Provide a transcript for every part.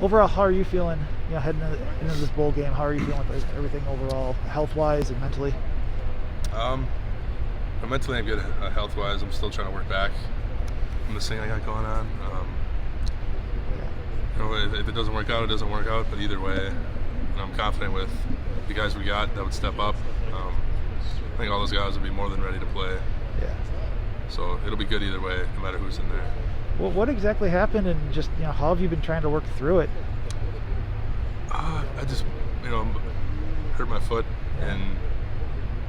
Overall, how are you feeling? Heading into this bowl game, how are you feeling with everything overall, health-wise and mentally? Mentally I'm good. Health-wise, I'm still trying to work back from this thing I got going on. If it doesn't work out, it doesn't work out. But either way, I'm confident with the guys we got that would step up. I think all those guys will be more than ready to play. Yeah. So it'll be good either way, no matter who's in there. Well, what exactly happened, and just how have you been trying to work through it? I just hurt my foot, and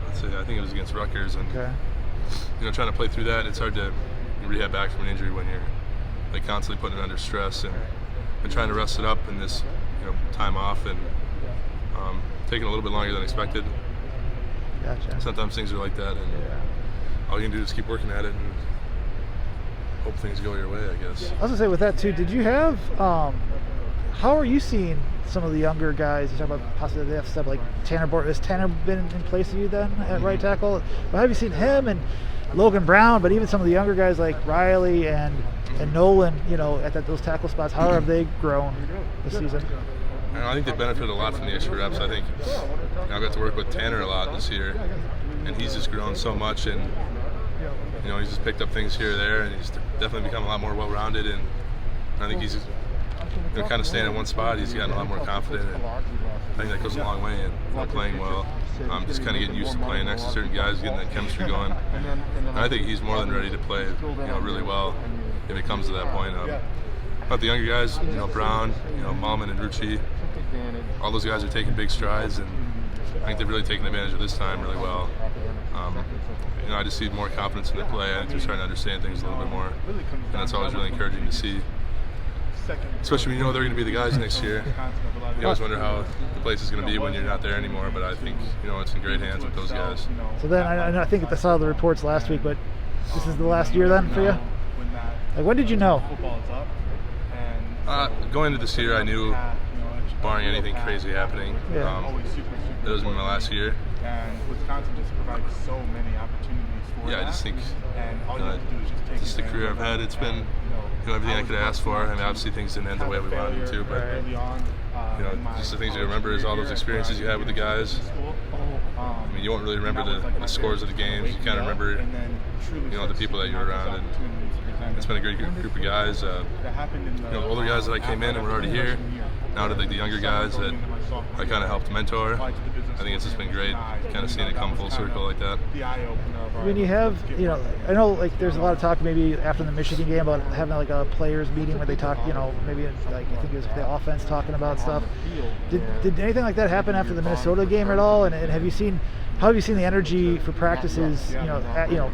I think it was against Rutgers, and trying to play through that. It's hard to rehab back from an injury when you're constantly putting it under stress, and been trying to rest it up in this time off, and taking a little bit longer than expected. Gotcha. Sometimes things are like that, and all you can do is keep working at it and hope things go your way, I guess. I was gonna say with that too, did you have how are you seeing some of the younger guys? You talk about possibly they have to step like Tanner Bort. Has Tanner been in place of you then at right tackle? But have you seen him and Logan Brown, but even some of the younger guys like Riley and Nolan, at those tackle spots, how have they grown this season? I think they benefited a lot from the extra reps. I think I got to work with Tanner a lot this year, and he's just grown so much, and he's just picked up things here or there, and he's definitely become a lot more well-rounded, and I think he's kind of staying in one spot. He's gotten a lot more confident, and I think that goes a long way in playing well. Just kind of getting used to playing next to certain guys, getting that chemistry going. And I think he's more than ready to play, really well if it comes to that point. But the younger guys, Brown, Malman and Rucci, all those guys are taking big strides, and I think they've really taken advantage of this time really well. I just see more confidence in their play. I think they're trying to understand things a little bit more, and that's always really encouraging to see. Especially when they're going to be the guys next year. You always wonder how the place is going to be when you're not there anymore, but I think it's in great hands with those guys. So then, I think I saw the reports last week, but this is the last year then for you? Like, when did you know? Going into this year, I knew, barring anything crazy happening, it was my last year. And Wisconsin just provides so many opportunities for I just think just the career I've had, it's been everything I could ask for. I mean, obviously things didn't end the way we wanted them to, but just the things you remember is all those experiences you had with the guys. I mean, you won't really remember the scores of the games. You kind of remember, the people that you were around, and it's been a great group of guys. The older guys that I came in and were already here, now to the younger guys that I kind of helped mentor. I think it's just been great, kind of seeing it come full circle like that. When you have, I know there's a lot of talk maybe after the Michigan game about having like a players meeting where they talk, maybe I think it was the offense talking about stuff. Did anything like that happen after the Minnesota game at all? And how have you seen the energy for practices,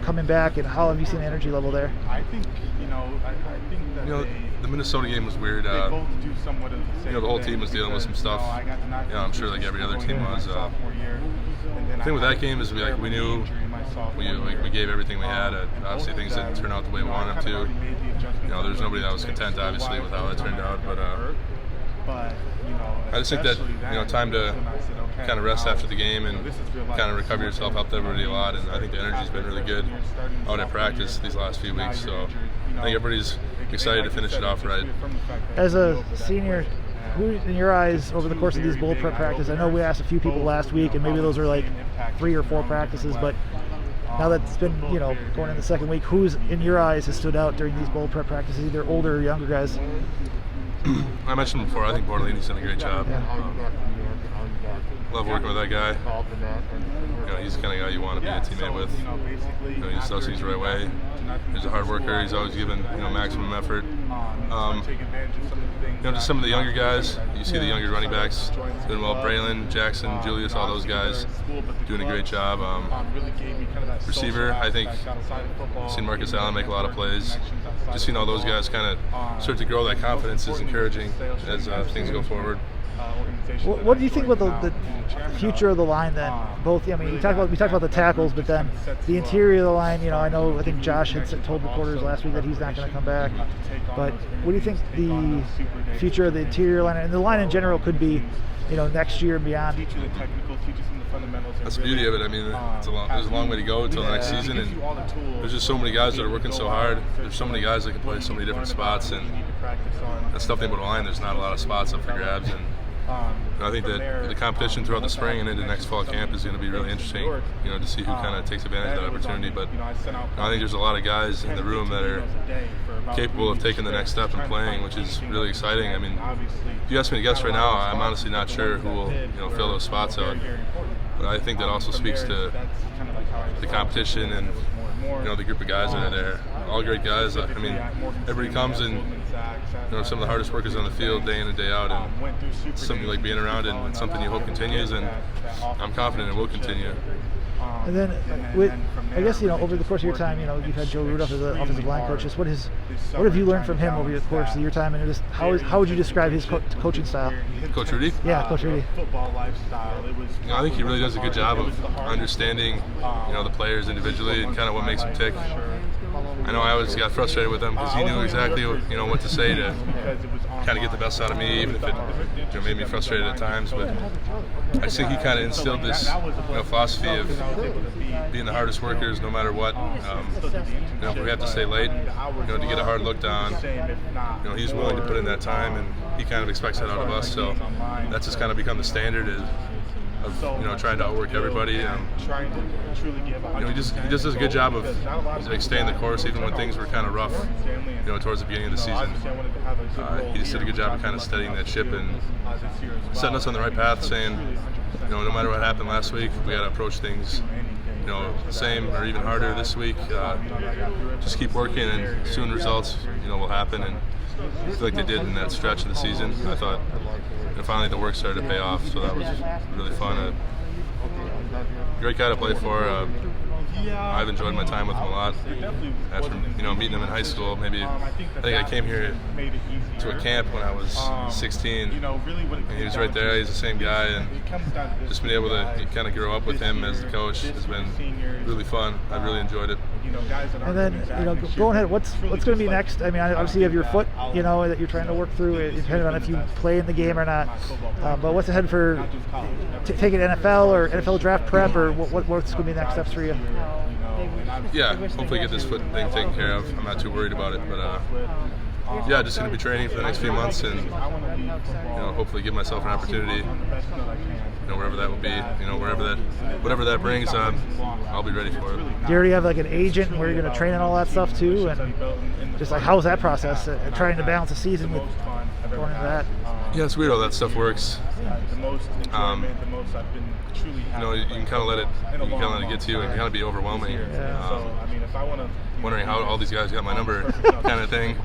coming back, and how have you seen the energy level there? I think, I think that the Minnesota game was weird. they both do somewhat of the same the whole team was dealing with some stuff. I'm sure like every other team was. The thing with that game is we knew we gave everything we had. Obviously things didn't turn out the way we wanted them to. There's nobody that was content obviously with how it turned out, but I just think that time to kind of rest after the game and kind of recover yourself helped everybody a lot, and I think the energy's been really good out at practice these last few weeks, so I think everybody's excited to finish it off right. As a senior, who in your eyes over the course of these bowl prep practices, I know we asked a few people last week and maybe those are like 3 or 4 practices, but now that it's been going in the second week, who's in your eyes has stood out during these bowl prep practices, either older or younger guys? I mentioned before, I think Bortolini's done a great job. Love working with that guy. He's the kind of guy you want to be a teammate with. He just does things the right way. He's a hard worker. He's always given maximum effort. Just some of the younger guys. You see the younger running backs doing well. Braylon, Jackson, Julius, all those guys doing a great job. Receiver, I think, seen Marcus Allen make a lot of plays. Just seeing all those guys kind of start to grow that confidence is encouraging as things go forward. What do you think about the future of the line then? Both, we talked about the tackles, but then the interior of the line. I think Josh had told reporters last week that he's not going to come back. But what do you think the future of the interior line and the line in general could be, next year and beyond? That's the beauty of it. I mean, there's a long way to go until next season, and there's just so many guys that are working so hard. There's so many guys that can play so many different spots, and that's tough thing about line. There's not a lot of spots up for grabs, and I think that the competition throughout the spring and into next fall camp is going to be really interesting, to see who kind of takes advantage of that opportunity. But I think there's a lot of guys in the room that are capable of taking the next step and playing, which is really exciting. I mean, if you ask me to guess right now, I'm honestly not sure who will fill those spots out. But I think that also speaks to the competition and the group of guys that are there. All great guys. I mean, everybody comes and some of the hardest workers on the field day in and day out, and it's something you like being around, and it's something you hope continues, and I'm confident it will continue. And then, I guess over the course of your time, you've had Joe Rudolph as an offensive line coach. Just what have you learned from him over the course of your time, and just how would you describe his coaching style? Coach Rudy? Yeah, Coach Rudy. I think he really does a good job of understanding, the players individually and kind of what makes them tick. I know I always got frustrated with him because he knew exactly what to say to kind of get the best out of me, even if it made me frustrated at times. But I just think he kind of instilled this philosophy of being the hardest workers no matter what. If we have to stay late, to get a hard look down, he's willing to put in that time, and he kind of expects that out of us. So that's just kind of become the standard of trying to outwork everybody. He just does a good job of staying the course even when things were kind of rough. Towards the beginning of the season, he just did a good job of kind of steadying that ship and setting us on the right path, saying, no matter what happened last week, we got to approach things, same or even harder this week. Just keep working, and soon results, will happen. And I feel like they did in that stretch of the season. I thought finally the work started to pay off, so that was really fun. A great guy to play for. I've enjoyed my time with him a lot. After meeting him in high school, I think I came here to a camp when I was 16, and he was right there. He's the same guy, and just being able to kind of grow up with him as the coach has been really fun. I really enjoyed it. And then, going ahead, what's going to be next? I mean, obviously you have your foot, that you're trying to work through, depending on if you play in the game or not. But what's ahead for taking NFL or NFL draft prep, or what's going to be the next steps for you? Yeah, hopefully get this foot thing taken care of. I'm not too worried about it, but just going to be training for the next few months, and hopefully give myself an opportunity, wherever that will be, whatever that brings, I'll be ready for it. Do you already have like an agent where you're going to train and all that stuff too, and just like how's that process? Trying to balance the season with going into that. Yeah, it's weird how that stuff works. You can kind of let it get to you and kind of be overwhelming. Wondering how all these guys got my number, kind of thing.